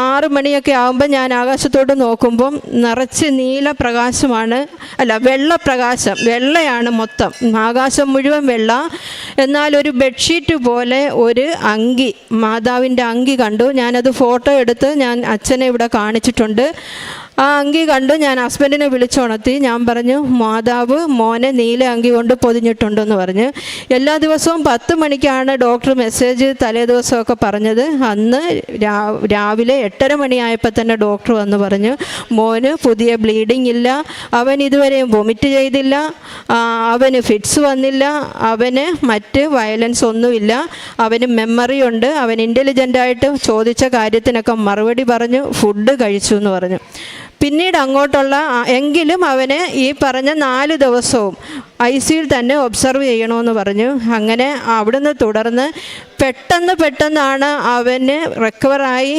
6 മണിയൊക്കെ ആകുമ്പോൾ ഞാൻ ആകാശത്തോട്ട് നോക്കുമ്പം നിറച്ച് നീല പ്രകാശമാണ്, വെള്ളപ്രകാശം, വെള്ളയാണ് മൊത്തം, ആകാശം മുഴുവൻ വെള്ള. എന്നാൽ ഒരു ബെഡ്ഷീറ്റ് പോലെ ഒരു അങ്കി, മാതാവിൻ്റെ അങ്കി കണ്ടു. ഞാനത് ഫോട്ടോ എടുത്ത് ഞാൻ അച്ഛനെ ഇവിടെ കാണിച്ചിട്ടുണ്ട്. ആ അങ്കി കണ്ടു. ഞാൻ ഹസ്ബൻഡിനെ വിളിച്ചുണർത്തി. ഞാൻ പറഞ്ഞു, മാതാവ് മോനെ നീല അങ്കി കൊണ്ട് പൊതിഞ്ഞിട്ടുണ്ടെന്ന് പറഞ്ഞു. എല്ലാ ദിവസവും 10 മണിക്കാണ് ഡോക്ടർ മെസ്സേജ് തലേ ദിവസമൊക്കെ പറഞ്ഞത്. അന്ന് രാവിലെ 8:30 മണിയായപ്പോൾ തന്നെ ഡോക്ടർ വന്ന് പറഞ്ഞു, മോന് പുതിയ ബ്ലീഡിങ് ഇല്ല, അവൻ ഇതുവരെയും വൊമിറ്റ് ചെയ്തില്ല, അവന് ഫിറ്റ്സ് വന്നില്ല, അവന് മറ്റ് വയലൻസ് ഒന്നുമില്ല, അവന് മെമ്മറി ഉണ്ട്, അവൻ ഇൻ്റലിജൻ്റായിട്ട് ചോദിച്ച കാര്യത്തിനൊക്കെ മറുപടി പറഞ്ഞു, ഫുഡ് കഴിച്ചു എന്ന് പറഞ്ഞു. പിന്നീട് അങ്ങോട്ടുള്ള എങ്കിലും അവന് ഈ പറഞ്ഞ 4 ദിവസവും ICUയിൽ തന്നെ ഒബ്സർവ് ചെയ്യണമെന്ന് പറഞ്ഞു. അങ്ങനെ അവിടുന്ന് തുടർന്ന് പെട്ടെന്നാണ് അവന് റിക്കവറായി